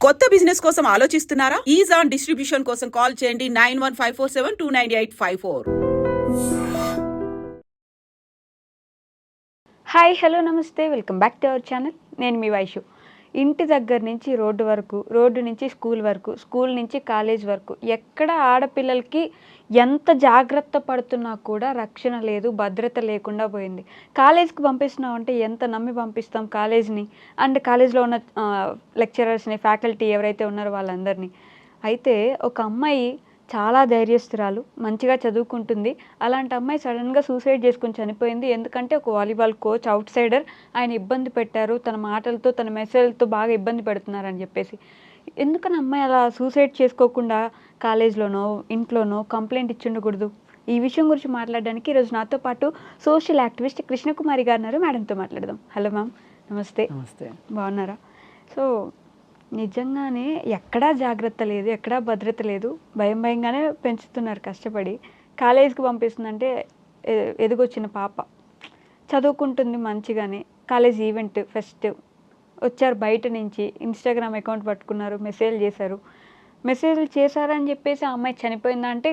కొత్త బిజినెస్ కోసం ఆలోచిస్తున్నారా? ఈజాన్ డిస్ట్రిబ్యూషన్ కోసం కాల్ చేయండి 9154729854. హాయ్ హలో నమస్తే, welcome back to our channel. నేను మీ వైషు. ఇంటి దగ్గర నుంచి రోడ్డు వరకు, రోడ్డు నుంచి స్కూల్ వరకు, స్కూల్ నుంచి కాలేజ్ వరకు ఎక్కడ ఆడపిల్లలకి ఎంత జాగ్రత్త పడుతున్నా కూడా రక్షణ లేదు, భద్రత లేకుండా పోయింది. కాలేజ్కి పంపిస్తున్నామంటే ఎంత నమ్మి పంపిస్తాం కాలేజ్ని అండ్ కాలేజ్లో ఉన్న లెక్చరర్స్ని, ఫ్యాకల్టీ ఎవరైతే ఉన్నారో వాళ్ళందరినీ. అయితే ఒక అమ్మాయి చాలా ధైర్యస్తురాలు, మంచిగా చదువుకుంటుంది. అలాంటి అమ్మాయి సడన్గా సూసైడ్ చేసుకుని చనిపోయింది. ఎందుకంటే ఒక వాలీబాల్ కోచ్ అవుట్ సైడర్ ఆయన ఇబ్బంది పెట్టారు, తన మాటలతో తన మెసేజ్లతో బాగా ఇబ్బంది పెడుతున్నారని చెప్పేసి. ఎందుకని అమ్మాయి అలా సూసైడ్ చేసుకోకుండా కాలేజ్లోనో ఇంట్లోనో కంప్లైంట్ ఇచ్చి ఉండకూడదు? ఈ విషయం గురించి మాట్లాడడానికి ఈరోజు నాతో పాటు సోషల్ యాక్టివిస్ట్ కృష్ణకుమారి గారు ఉన్నారు. మేడంతో మాట్లాడదాం. హలో మ్యామ్, నమస్తే. నమస్తే. బాగున్నారా? సో నిజంగానే ఎక్కడా జాగ్రత్త లేదు, ఎక్కడా భద్రత లేదు, భయం భయంగానే పెంచుతున్నారు కష్టపడి. కాలేజీకి పంపిస్తుందంటే ఎదిగొచ్చిన పాప చదువుకుంటుంది మంచిగానే, కాలేజ్ ఈవెంట్ ఫెస్ట్ వచ్చారు, బయట నుంచి ఇన్స్టాగ్రామ్ అకౌంట్ పట్టుకున్నారు, మెసేజ్లు చేశారని చెప్పేసి ఆ అమ్మాయి చనిపోయిందా అంటే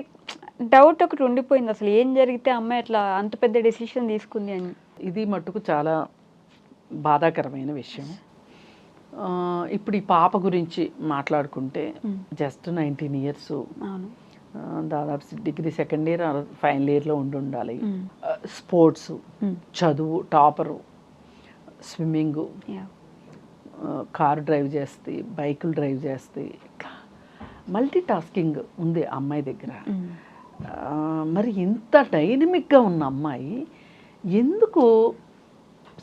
డౌట్ ఒకటి ఉండిపోయింది. అసలు ఏం జరిగితే అమ్మాయి అట్లా అంత పెద్ద డెసిషన్ తీసుకుంది అని. ఇది మట్టుకు చాలా బాధాకరమైన విషయం. ఇప్పుడు ఈ పాప గురించి మాట్లాడుకుంటే జస్ట్ 19 years, దాదాపు డిగ్రీ సెకండ్ ఇయర్ ఫైనల్ ఇయర్లో ఉండాలి. స్పోర్ట్స్, చదువు, టాపరు, స్విమ్మింగు, కారు డ్రైవ్ చేస్తే, బైకులు డ్రైవ్ చేస్తే, మల్టీ టాస్కింగ్ ఉంది అమ్మాయి దగ్గర. మరి ఇంత డైనమిక్గా ఉన్న అమ్మాయి ఎందుకు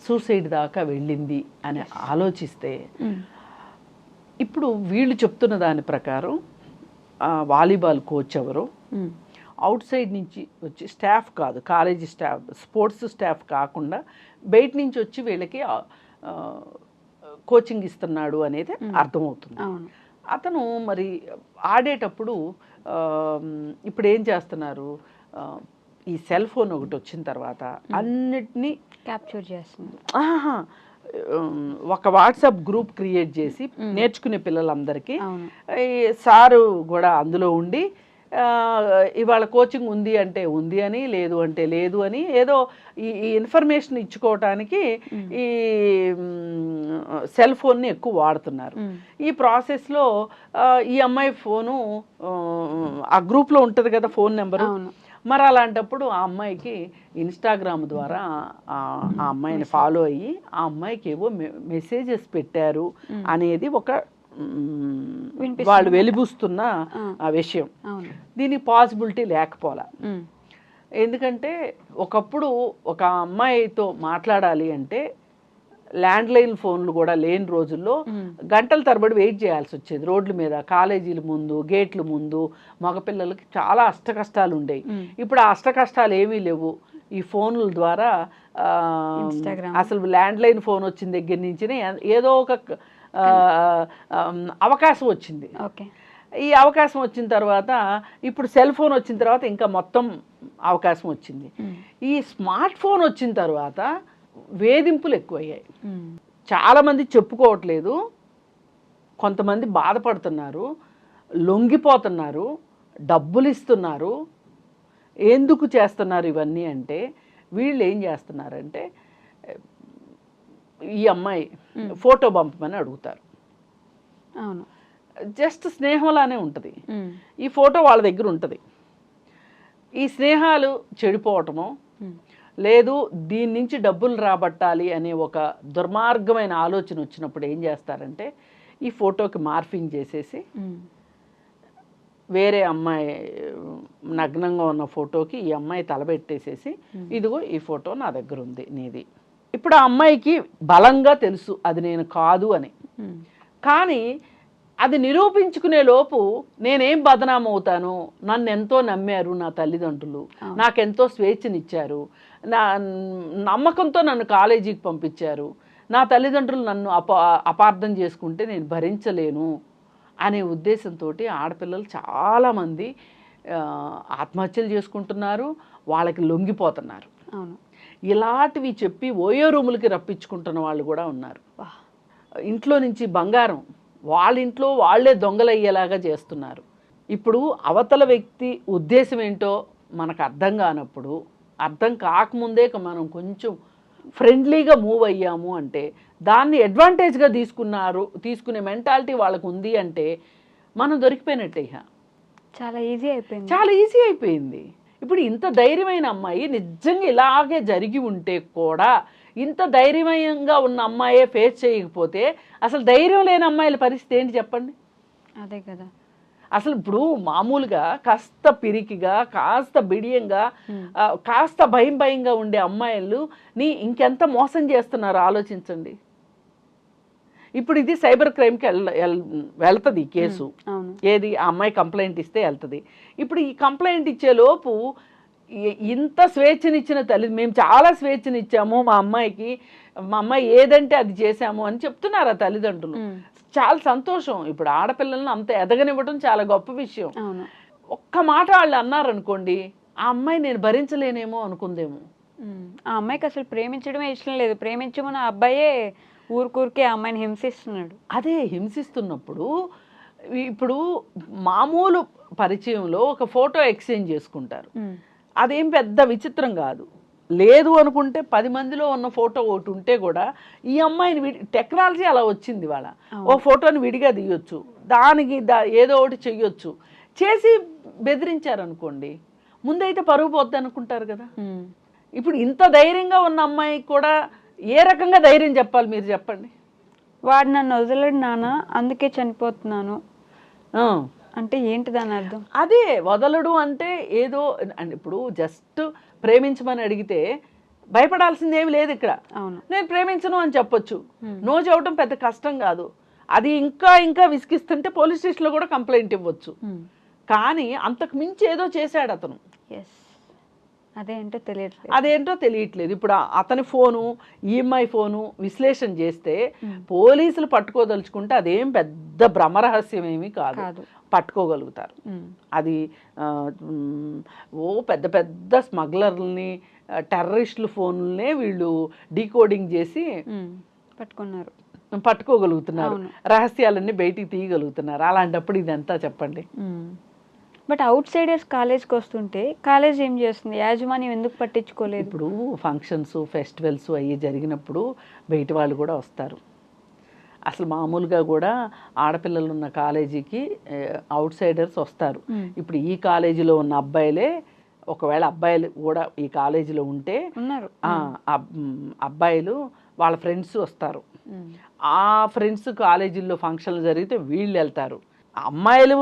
సూసైడ్ దాకా వెళ్ళింది అని ఆలోచిస్తే, ఇప్పుడు వీళ్ళు చెప్తున్న దాని ప్రకారం వాలీబాల్ కోచ్ ఎవరు అవుట్ సైడ్ నుంచి వచ్చి, స్టాఫ్ కాదు, కాలేజీ స్టాఫ్, స్పోర్ట్స్ స్టాఫ్ కాకుండా బయట నుంచి వచ్చి వీళ్ళకి కోచింగ్ ఇస్తున్నాడు అనేది అర్థమవుతుంది. అతను మరి ఆడేటప్పుడు ఇప్పుడు ఏం చేస్తున్నారు, ఈ సెల్ ఫోన్ ఒకటి వచ్చిన తర్వాత అన్నిటినీ క్యాప్చర్ చేస్తుంది. ఒక వాట్సాప్ గ్రూప్ క్రియేట్ చేసి నేర్చుకునే పిల్లలందరికీ సారు కూడా అందులో ఉండి ఇవాళ కోచింగ్ ఉంది అంటే ఉంది అని, లేదు అంటే లేదు అని, ఏదో ఈ ఇన్ఫర్మేషన్ ఇచ్చుకోవటానికి ఈ సెల్ ఫోన్ని ఎక్కువ వాడుతున్నారు. ఈ ప్రాసెస్లో ఈ అమ్మాయి ఫోను ఆ గ్రూప్లో ఉంటుంది కదా ఫోన్ నెంబరు, మరి అలాంటప్పుడు ఆ అమ్మాయికి ఇన్స్టాగ్రామ్ ద్వారా ఆ అమ్మాయిని ఫాలో అయ్యి ఆ అమ్మాయికి ఏవో మెసేజెస్ పెట్టారు అనేది ఒక వాళ్ళు వెలిబుస్తున్న విషయం. దీనికి పాసిబిలిటీ లేకపోలే. ఎందుకంటే ఒకప్పుడు ఒక అమ్మాయితో మాట్లాడాలి అంటే ల్యాండ్లైన్ ఫోన్లు కూడా లేని రోజుల్లో గంటల తరబడి వెయిట్ చేయాల్సి వచ్చేది రోడ్ల మీద, కాలేజీల ముందు, గేట్ల ముందు. మగపిల్లలకి చాలా అష్టకష్టాలు ఉండేవి. ఇప్పుడు ఆ అష్టకష్టాలు ఏమీ లేవు. ఈ ఫోన్ల ద్వారా అసలు ల్యాండ్లైన్ ఫోన్ వచ్చిన దగ్గర నుంచి ఏదో ఒక అవకాశం వచ్చింది. ఈ అవకాశం వచ్చిన తర్వాత ఇప్పుడు సెల్ ఫోన్ వచ్చిన తర్వాత ఇంకా మొత్తం అవకాశం వచ్చింది. ఈ స్మార్ట్ ఫోన్ వచ్చిన తర్వాత వేధింపులు ఎక్కువయ్యాయి. చాలామంది చెప్పుకోవట్లేదు, కొంతమంది బాధపడుతున్నారు, లొంగిపోతున్నారు, డబ్బులు ఇస్తున్నారు. ఎందుకు చేస్తున్నారు ఇవన్నీ అంటే, వీళ్ళు ఏం చేస్తున్నారంటే ఈ అమ్మాయి ఫోటో పంపమని అడుగుతారు. అవును, జస్ట్ స్నేహంలానే ఉంటుంది. ఈ ఫోటో వాళ్ళ దగ్గర ఉంటుంది. ఈ స్నేహాలు చెడిపోవటమో లేదు, దీని నుంచి డబ్బులు రాబట్టాలి అనే ఒక దుర్మార్గమైన ఆలోచన వచ్చినప్పుడు ఏం చేస్తారంటే ఈ ఫోటోకి మార్ఫింగ్ చేసేసి వేరే అమ్మాయి నగ్నంగా ఉన్న ఫోటోకి ఈ అమ్మాయి తలబెట్టేసేసి ఇదిగో ఈ ఫోటో నా దగ్గర ఉంది నీది. ఇప్పుడు ఆ అమ్మాయికి బలంగా తెలుసు అది నేను కాదు అని. కానీ అది నిరూపించుకునే లోపు నేనేం బదనామవుతాను, నన్ను ఎంతో నమ్మారు నా తల్లిదండ్రులు, నాకెంతో స్వేచ్ఛనిచ్చారు, నా నమ్మకంతో నన్ను కాలేజీకి పంపించారు, నా తల్లిదండ్రులు నన్ను అపార్థం చేసుకుంటే నేను భరించలేను అనే ఉద్దేశంతో ఆడపిల్లలు చాలామంది ఆత్మహత్యలు చేసుకుంటున్నారు, వాళ్ళకి లొంగిపోతున్నారు. ఇలాంటివి చెప్పి ఓయో రూములకి రప్పించుకుంటున్న వాళ్ళు కూడా ఉన్నారు. ఇంట్లో నుంచి బంగారం వాళ్ళ ఇంట్లో వాళ్ళే దొంగలయ్యేలాగా చేస్తున్నారు. ఇప్పుడు అవతల వ్యక్తి ఉద్దేశం ఏంటో మనకు అర్థం కానప్పుడు, అర్థం కాకముందే మనం కొంచెం ఫ్రెండ్లీగా మూవ్ అయ్యాము అంటే, దాన్ని అడ్వాంటేజ్గా తీసుకునే మెంటాలిటీ వాళ్ళకు ఉంది అంటే మనం దొరికిపోయినట్టే. చాలా ఈజీ అయిపోయింది. ఇప్పుడు ఇంత ధైర్యమైన అమ్మాయి నిజంగా ఇలాగే జరిగి ఉంటే కూడా, ఇంత ధైర్యంగా ఉన్న అమ్మాయే ఫేస్ చేయకపోతే అసలు ధైర్యం లేని అమ్మాయిల పరిస్థితి ఏంటి చెప్పండి? అదే కదా. అసలు ఇప్పుడు మామూలుగా కాస్త పిరికిగా, కాస్త బిడియంగా, కాస్త భయంగా ఉండే అమ్మాయిలు ఇంకెంత మోసం చేస్తున్నారో ఆలోచించండి. ఇప్పుడు ఇది సైబర్ క్రైమ్కి వెళ్తుంది ఈ కేసు. ఏది, ఆ అమ్మాయి కంప్లైంట్ ఇస్తే వెళ్తుంది. ఇప్పుడు ఈ కంప్లైంట్ ఇచ్చే లోపు ఇంత స్వేచ్ఛనిచ్చిన తల్లి, మేము చాలా స్వేచ్ఛనిచ్చాము మా అమ్మాయికి, మా అమ్మాయి ఏదంటే అది చేశాము అని చెప్తున్నారు ఆ తల్లిదండ్రులు. చాలా సంతోషం. ఇప్పుడు ఆడపిల్లలను అంత ఎదగనివ్వడం చాలా గొప్ప విషయం. ఒక్క మాట వాళ్ళు అన్నారనుకోండి, ఆ అమ్మాయి నేను భరించలేనేమో అనుకుందేమో. ఆ అమ్మాయికి అసలు ప్రేమించడమే ఇష్టం లేదు, ప్రేమించమని ఆ అబ్బాయే ఊరికే ఆ అమ్మాయిని హింసిస్తున్నాడు. అదే హింసిస్తున్నప్పుడు ఇప్పుడు మామూలు పరిచయంలో ఒక ఫోటో ఎక్స్చేంజ్ చేసుకుంటారు, అదేం పెద్ద విచిత్రం కాదు. లేదు అనుకుంటే 10 మందిలో ఉన్న ఫోటో ఒకటి ఉంటే కూడా ఈ అమ్మాయిని టెక్నాలజీ అలా వచ్చింది, వాళ్ళ ఓ ఫోటోని విడిగా తీయొచ్చు, దానికి ఏదో ఒకటి చెయ్యొచ్చు. చేసి బెదిరించారనుకోండి, ముందైతే పరుగు పోద్ది అనుకుంటారు కదా. ఇప్పుడు ఇంత ధైర్యంగా ఉన్న అమ్మాయికి కూడా ఏ రకంగా ధైర్యం చెప్పాలి మీరు చెప్పండి? వాడు నన్ను వదలడు నాన్న, అందుకే చనిపోతున్నాను అంటే ఏంటి దాని అర్థం? అదే వదలడు అంటే ఏదో, ఇప్పుడు జస్ట్ ప్రేమించమని అడిగితే భయపడాల్సింది ఏమి లేదు ఇక్కడ. నేను ప్రేమించను అని చెప్పొచ్చు, నో చెప్పడం పెద్ద కష్టం కాదు. అది ఇంకా విసిగిస్తుంటే పోలీస్ స్టేషన్లో కూడా కంప్లైంట్ ఇవ్వచ్చు. కానీ అంతకు మించి ఏదో చేశాడు అతను, అదేంటో తెలియట్లేదు. ఇప్పుడు అతని ఫోను, ఈఎంఐ ఫోను విశ్లేషణ చేస్తే పోలీసులు పట్టుకోదలుచుకుంటే అదేం పెద్ద భ్రమరహస్యం ఏమీ కాదు, పట్టుకోగలుగుతారు. అది పెద్ద పెద్ద స్మగ్లర్లని, టెర్రరిస్టుల ఫోన్లనే వీళ్ళు డీకోడింగ్ చేసి పట్టుకోగలుగుతున్నారు, రహస్యాలన్నీ బయటికి తీయగలుగుతున్నారు. అలాంటప్పుడు ఇదంతా చెప్పండి. బట్ అవుట్ సైడర్స్ కాలేజ్కి వస్తుంటే కాలేజ్ ఏం చేస్తుంది, యాజమాన్యం ఎందుకు పట్టించుకోలేదు? ఇప్పుడు ఫంక్షన్స్, ఫెస్టివల్స్ అవి జరిగినప్పుడు బయట వాళ్ళు కూడా వస్తారు. అసలు మామూలుగా కూడా ఆడపిల్లలు ఉన్న కాలేజీకి అవుట్ సైడర్స్ వస్తారు. ఇప్పుడు ఈ కాలేజీలో ఉన్న అబ్బాయిలే, ఒకవేళ అబ్బాయిలు కూడా ఈ కాలేజీలో ఉంటే అబ్బాయిలు వాళ్ళ ఫ్రెండ్స్ వస్తారు. ఆ ఫ్రెండ్స్ కాలేజీల్లో ఫంక్షన్లు జరిగితే వీళ్ళు వెళ్తారు. అమ్మాయిలు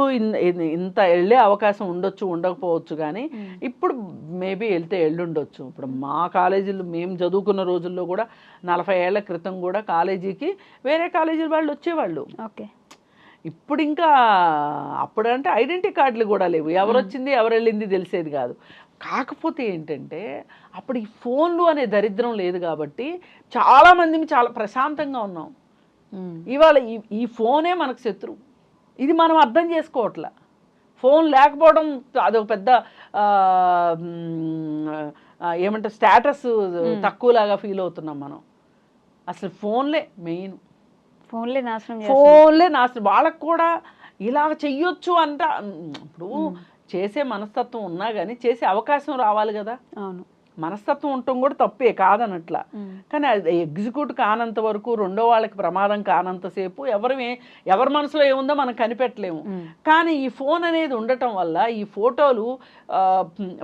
ఇంత వెళ్ళే అవకాశం ఉండొచ్చు, ఉండకపోవచ్చు. కానీ ఇప్పుడు మేబీ వెళ్తే వెళ్ళుండొచ్చు. ఇప్పుడు మా కాలేజీలు మేము చదువుకున్న రోజుల్లో కూడా 40 ఏళ్ల క్రితం కూడా కాలేజీకి వేరే కాలేజీల వాళ్ళు వచ్చేవాళ్ళు. ఇప్పుడు ఇంకా అప్పుడంటే ఐడెంటిటీ కార్డులు కూడా లేవు, ఎవరు వచ్చింది ఎవరు వెళ్ళింది తెలిసేది కాదు. కాకపోతే ఏంటంటే అప్పుడు ఈ ఫోన్లు అనే దరిద్రం లేదు కాబట్టి చాలామంది చాలా ప్రశాంతంగా ఉన్నాం. ఇవాళ ఈ ఫోనే మనకు శత్రువు, ఇది మనం అర్థం చేసుకోవట్లా. ఫోన్ లేకపోవడం అదొక పెద్ద ఏమంటే స్టేటస్ తక్కువలాగా ఫీల్ అవుతున్నాం మనం. అసలు ఫోన్లే మెయిన్, ఫోన్లే నాశనం. వాళ్ళకు కూడా ఇలా చెయ్యొచ్చు అంట. ఇప్పుడు చేసే మనస్తత్వం ఉన్నా కానీ చేసే అవకాశం రావాలి కదా. అవును, మనస్తత్వం ఉండటం కూడా తప్పే కాదనట్లా. కానీ అది ఎగ్జిక్యూట్ కానంత వరకు, రెండో వాళ్ళకి ప్రమాదం కానంతసేపు ఎవరి మనసులో ఏముందో మనం కనిపెట్టలేము. కానీ ఈ ఫోన్ అనేది ఉండటం వల్ల ఈ ఫోటోలు,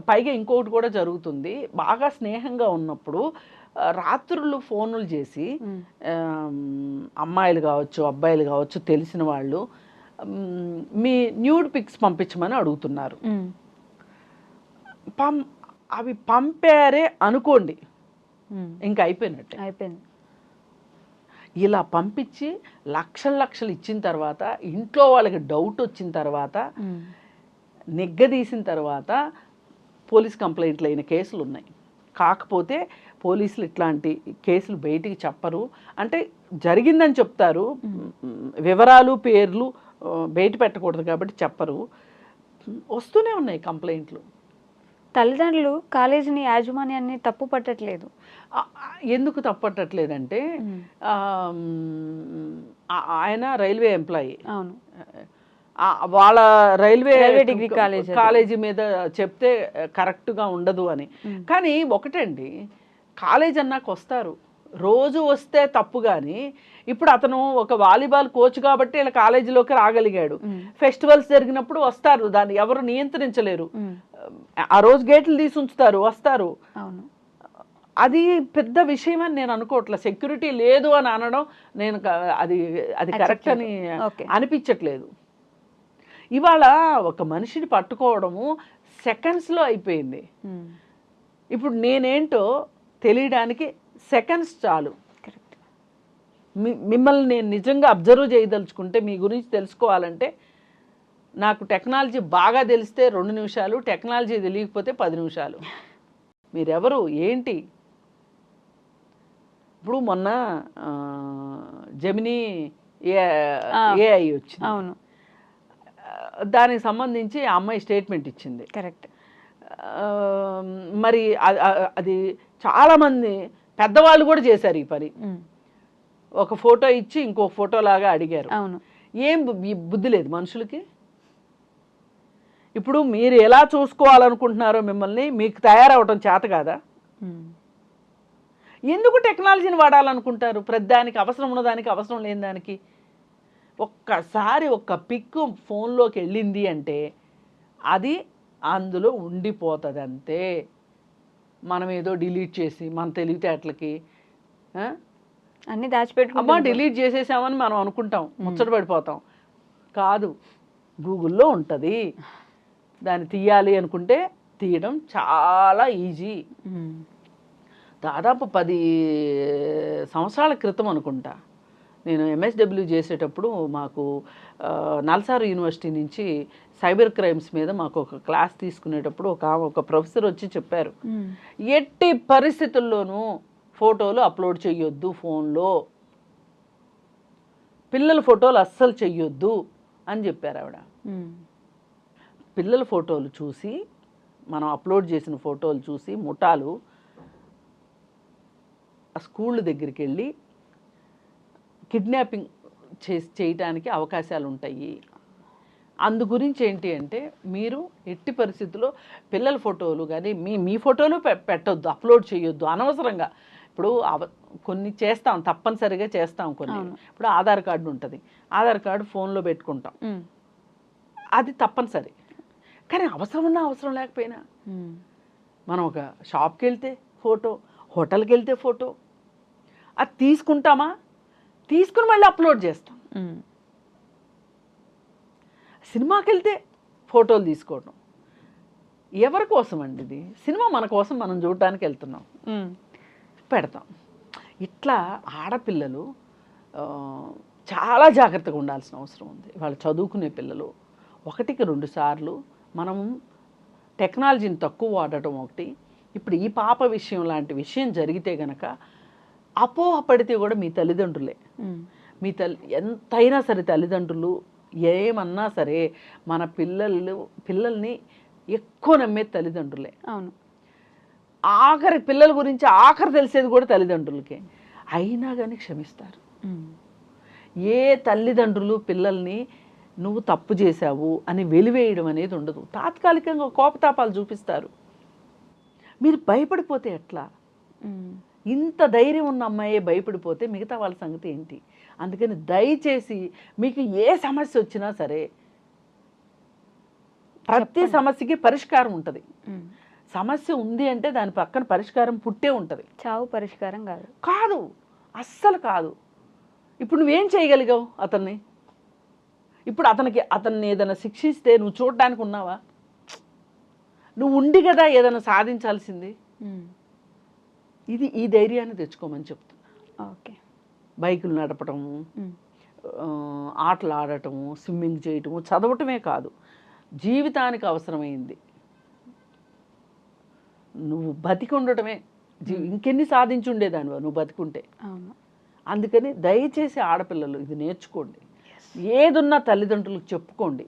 పైగా ఇంకొకటి కూడా జరుగుతుంది, బాగా స్నేహంగా ఉన్నప్పుడు రాత్రులు ఫోన్లు చేసి అమ్మాయిలు కావచ్చు, అబ్బాయిలు కావచ్చు, తెలిసిన వాళ్ళు మీ న్యూడ్ పిక్స్ పంపించమని అడుగుతున్నారు. అవి పంపారే అనుకోండి, ఇంకా అయిపోయింది. ఇలా పంపించి లక్షలు ఇచ్చిన తర్వాత, ఇంట్లో వాళ్ళకి డౌట్ వచ్చిన తర్వాత, నిగ్గదీసిన తర్వాత పోలీస్ కంప్లైంట్లు అయిన కేసులు ఉన్నాయి. కాకపోతే పోలీసులు ఇట్లాంటి కేసులు బయటికి చెప్పరు. అంటే జరిగిందని చెప్తారు, వివరాలు పేర్లు బయట పెట్టకూడదు కాబట్టి చెప్పరు. వస్తూనే ఉన్నాయి కంప్లైంట్లు. తల్లిదండ్రులు కాలేజీని యాజమాన్యాన్ని తప్పు పట్టట్లేదు. ఎందుకు తప్పట్టట్లేదంటే ఆయన రైల్వే ఎంప్లాయీ. అవును, వాళ్ళ రైల్వే డిగ్రీ కాలేజీ మీద చెప్తే కరెక్ట్గా ఉండదు అని. కానీ ఒకటండి, కాలేజ్ అన్నాక వస్తారు, రోజు వస్తే తప్పు. కానీ ఇప్పుడు అతను ఒక వాలీబాల్ కోచ్ కాబట్టి ఇలా కాలేజీలోకి రాగలిగాడు. ఫెస్టివల్స్ జరిగినప్పుడు వస్తారు, దాన్ని ఎవరు నియంత్రించలేరు. ఆ రోజు గేట్లు తీసి ఉంచుతారు, వస్తారు. అవును, అది పెద్ద విషయం అని నేను అనుకోవట్లే. సెక్యూరిటీ లేదు అని అనడం నేను అది అది కరెక్ట్ అని అనిపించట్లేదు. ఇవాళ ఒక మనిషిని పట్టుకోవడము సెకండ్స్లో అయిపోయింది. ఇప్పుడు నేనేంటో తెలియడానికి సెకండ్స్ చాలు. మిమ్మల్ని నేను నిజంగా అబ్జర్వ్ చేయదలుచుకుంటే, మీ గురించి తెలుసుకోవాలంటే, నాకు టెక్నాలజీ బాగా తెలిస్తే 2 నిమిషాలు, టెక్నాలజీ తెలియకపోతే 10 నిమిషాలు. మీరెవరు ఏంటి? ఇప్పుడు మొన్న జెమినీ ఏఐ వచ్చింది. అవును, దానికి సంబంధించి ఆ అమ్మాయి స్టేట్మెంట్ ఇచ్చింది. కరెక్ట్. మరి అది చాలామంది పెద్దవాళ్ళు కూడా చేశారు ఈ పని. ఒక ఫోటో ఇచ్చి ఇంకో ఫోటో లాగా అడిగారు. అవును, ఏం బుద్ధి లేదు మనుషులకి. ఇప్పుడు మీరు ఎలా చూసుకోవాలనుకుంటున్నారో మిమ్మల్ని, మీకు తయారవటం చేత కాదా? ఎందుకు టెక్నాలజీని వాడాలనుకుంటారు? ప్రతిదానికి అవసరం ఉన్నదానికి, అవసరం లేని దానికి. ఒక్కసారి ఒక్క పిక్ ఫోన్లోకి వెళ్ళింది అంటే అది అందులో ఉండిపోతుంది అంతే. మనం ఏదో డిలీట్ చేసి మన తెలివితేటలకి అన్నీ దాచిపెట్టుకుంటాం, డిలీట్ చేసేసామని మనం అనుకుంటాం, ముచ్చట పడిపోతాం. కాదు, గూగుల్లో ఉంటుంది. దాన్ని తీయాలి అనుకుంటే తీయడం చాలా ఈజీ. దాదాపు 10 సంవత్సరాల క్రితం అనుకుంటా, నేను ఎంఎస్డబ్ల్యూ చేసేటప్పుడు మాకు నల్సార్ యూనివర్సిటీ నుంచి సైబర్ క్రైమ్స్ మీద మాకు ఒక క్లాస్ తీసుకునేటప్పుడు ఒక ప్రొఫెసర్ వచ్చి చెప్పారు, ఎట్టి పరిస్థితుల్లోనూ ఫోటోలు అప్లోడ్ చేయొద్దు ఫోన్లో, పిల్లల ఫోటోలు అస్సలు చెయ్యొద్దు అని చెప్పారు ఆవిడ. పిల్లల ఫోటోలు చూసి, మనం అప్లోడ్ చేసిన ఫోటోలు చూసి ముఠాలు ఆ స్కూళ్ళ దగ్గరికి వెళ్ళి కిడ్నాపింగ్ చేయటానికి అవకాశాలు ఉంటాయి. అందు గురించి ఏంటి అంటే, మీరు ఎట్టి పరిస్థితుల్లో పిల్లల ఫోటోలు కానీ మీ ఫోటోలు పెట్టొద్దు, అప్లోడ్ చేయొద్దు అనవసరంగా. ఇప్పుడు కొన్ని చేస్తాం, తప్పనిసరిగా చేస్తాం కొన్ని. ఇప్పుడు ఆధార్ కార్డు ఉంటుంది, ఆధార్ కార్డు ఫోన్లో పెట్టుకుంటాం, అది తప్పనిసరి. కానీ అవసరం ఉన్నా అవసరం లేకపోయినా, మనం ఒక షాప్కి వెళ్తే ఫోటో, హోటల్కి వెళ్తే ఫోటో, అది తీసుకుంటామా, తీసుకుని మళ్ళీ అప్లోడ్ చేస్తాం. సినిమాకి వెళ్తే ఫోటోలు తీసుకోవడం ఎవరి కోసం అండి? ఇది సినిమా మన కోసం, మనం చూడటానికి వెళ్తున్నాం, పెడతాం. ఇట్లా ఆడపిల్లలు చాలా జాగ్రత్తగా ఉండాల్సిన అవసరం ఉంది. వాళ్ళు చదువుకునే పిల్లలు 1కి 2 సార్లు మనం టెక్నాలజీని తక్కువ వాడటం ఒకటి. ఇప్పుడు ఈ పాప విషయం లాంటి విషయం జరిగితే గనక అపోహపడితే కూడా మీ తల్లిదండ్రులే. మీ ఎంతైనా సరే తల్లిదండ్రులు ఏమన్నా సరే మన పిల్లల్ని ఎక్కువ నమ్మేది తల్లిదండ్రులే. అవును, ఆఖరి పిల్లల గురించి ఆఖరి తెలిసేది కూడా తల్లిదండ్రులకే. అయినా కానీ క్షమిస్తారు. ఏ తల్లిదండ్రులు పిల్లల్ని నువ్వు తప్పు చేశావు అని వెలివేయడం అనేది ఉండదు. తాత్కాలికంగా కోపతాపాలు చూపిస్తారు. మీరు భయపడిపోతే ఎట్లా? ఇంత ధైర్యం ఉన్న అమ్మాయే భయపడిపోతే మిగతా వాళ్ళ సంగతి ఏంటి? అందుకని దయచేసి మీకు ఏ సమస్య వచ్చినా సరే, ప్రతి సమస్యకి పరిష్కారం ఉంటుంది. సమస్య ఉంది అంటే దాని పక్కన పరిష్కారం పుట్టే ఉంటుంది. చావు పరిష్కారం కాదు. కాదు, అస్సలు కాదు. ఇప్పుడు నువ్వేం చేయగలిగావు అతన్ని? ఇప్పుడు అతన్ని ఏదైనా శిక్షిస్తే నువ్వు చూడడానికి ఉన్నావా? నువ్వు ఉండి కదా ఏదైనా సాధించాల్సింది. ఈ ధైర్యాన్ని తెచ్చుకోమని చెప్తున్నా. ఓకే. బైకులు నడపటము, ఆటలు ఆడటము, స్విమ్మింగ్ చేయటము, చదవటమే కాదు, జీవితానికి అవసరమైంది నువ్వు బతికి ఉండటమే. ఇంకెన్ని సాధించి ఉండేదానివా నువ్వు బతికుంటే. అందుకని దయచేసి ఆడపిల్లలు ఇది నేర్చుకోండి. ఏదున్నా తల్లిదండ్రులకు చెప్పుకోండి.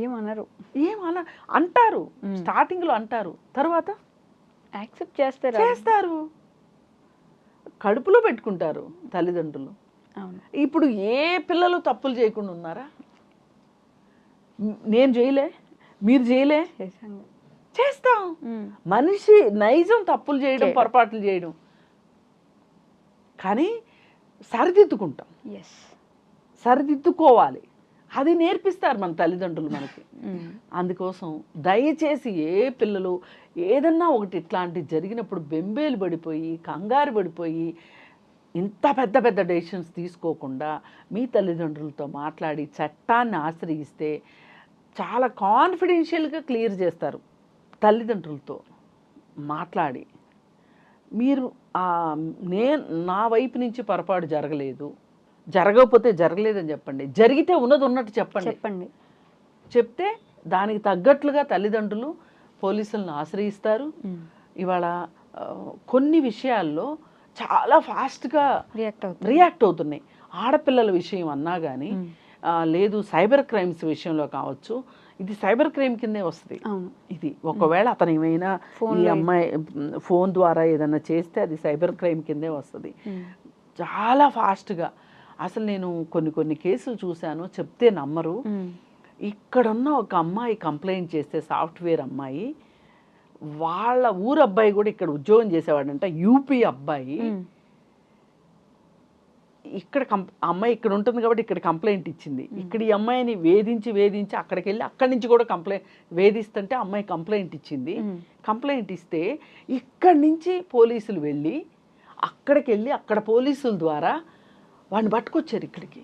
ఏమనరు, ఏం అలా అంటారు, స్టార్టింగ్లో అంటారు, తర్వాత యాక్సెప్ట్ చేస్తారు. చేస్తారు, కడుపులో పెట్టుకుంటారు తల్లిదండ్రులు. అవును. ఇప్పుడు ఏ పిల్లలు తప్పులు చేయకుండా ఉన్నారా? నేను చేయలే, మీరు చేయలే, చేశాను. చేస్తాం. మనిషి నైజం తప్పులు చేయడం, పొరపాట్లు చేయడం, కానీ సరిదిద్దుకుంటాం, సరిదిద్దుకోవాలి. అది నేర్పిస్తారు మన తల్లిదండ్రులు మనకి. అందుకోసం దయచేసి ఏ పిల్లలు ఏదన్నా ఒకటి ఇట్లాంటివి జరిగినప్పుడు బెంబేలు పడిపోయి, కంగారు పడిపోయి, ఇంత పెద్ద పెద్ద డెసిషన్స్ తీసుకోకుండా మీ తల్లిదండ్రులతో మాట్లాడి చట్టాన్ని ఆశ్రయిస్తే చాలా కాన్ఫిడెన్షియల్గా క్లియర్ చేస్తారు. తల్లిదండ్రులతో మాట్లాడి, మీరు నా వైపు నుంచి పొరపాటు జరగలేదు, జరగకపోతే జరగలేదని చెప్పండి, జరిగితే ఉన్నది ఉన్నట్టు చెప్పండి. చెప్తే దానికి తగ్గట్లుగా తల్లిదండ్రులు పోలీసులను ఆశ్రయిస్తారు. ఇవాళ కొన్ని విషయాల్లో చాలా ఫాస్ట్గా రియాక్ట్ అవుతున్నాయి. ఆడపిల్లల విషయం అన్నా కానీ, లేదు సైబర్ క్రైమ్స్ విషయంలో కావచ్చు, ఇది సైబర్ క్రైమ్ కిందే వస్తుంది. ఇది ఒకవేళ అతను ఏమైనా ఈ అమ్మాయి ఫోన్ ద్వారా ఏదైనా చేస్తే అది సైబర్ క్రైమ్ కిందే వస్తుంది. చాలా ఫాస్ట్గా. అసలు నేను కొన్ని కేసులు చూశాను, చెప్తే నమ్మరు. ఇక్కడున్న ఒక అమ్మాయి కంప్లైంట్ చేస్తే, సాఫ్ట్వేర్ అమ్మాయి, వాళ్ళ ఊరు అబ్బాయి కూడా ఇక్కడ ఉద్యోగం చేసేవాడంట, యూపీ అబ్బాయి. ఇక్కడ అమ్మాయి ఇక్కడ ఉంటుంది కాబట్టి ఇక్కడ కంప్లైంట్ ఇచ్చింది. ఇక్కడ ఈ అమ్మాయిని వేధించి అక్కడికి వెళ్ళి అక్కడి నుంచి కూడా వేధిస్తుంటే అమ్మాయి కంప్లైంట్ ఇచ్చింది. కంప్లైంట్ ఇస్తే ఇక్కడి నుంచి పోలీసులు వెళ్ళి అక్కడికి వెళ్ళి అక్కడ పోలీసుల ద్వారా వాడిని పట్టుకొచ్చారు ఇక్కడికి.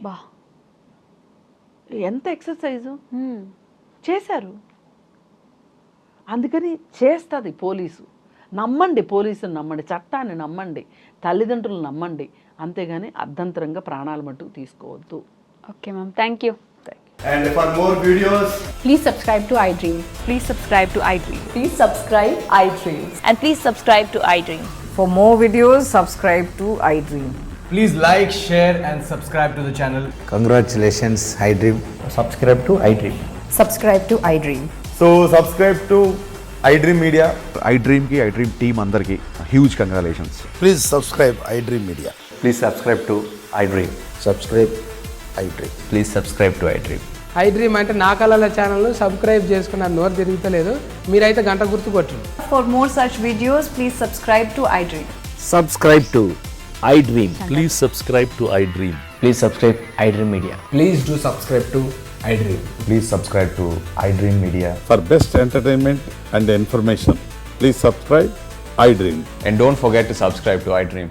ఎంత ఎక్సర్సైజు చేశారు. అందుకని చేస్తుంది పోలీసు. నమ్మండి, పోలీసుని నమ్మండి, చట్టాన్ని నమ్మండి, తల్లిదండ్రులు నమ్మండి, అంతేగాని అర్ధంతరంగా ప్రాణాల మట్టుకు తీసుకోవద్దు. Okay ma'am, thank you. And for more videos, please subscribe to iDream. Please subscribe to iDream. Please subscribe iDream. And please subscribe to iDream. For more videos, subscribe to iDream. please like, share and subscribe to the channel. Congratulations, iDream. Subscribe to iDream. Subscribe to iDream. So subscribe to iDream Media. iDream ki iDream team andarki huge congratulations. Please subscribe iDream Media. Please subscribe to iDream. Subscribe iDream. Please subscribe to iDream. iDream అంటే నా కళల ఛానల్ను subscribe చేసుకున్న నోరు తిరుగుతలేదు, మీరైతే గంట గుర్తు కొట్టండి. For more such videos, please subscribe to iDream. Subscribe to iDream. Please subscribe to iDream. Please subscribe iDream Media. Please do subscribe to iDream. Please subscribe to iDream Media. For best entertainment and information, please subscribe iDream. And don't forget to subscribe to iDream.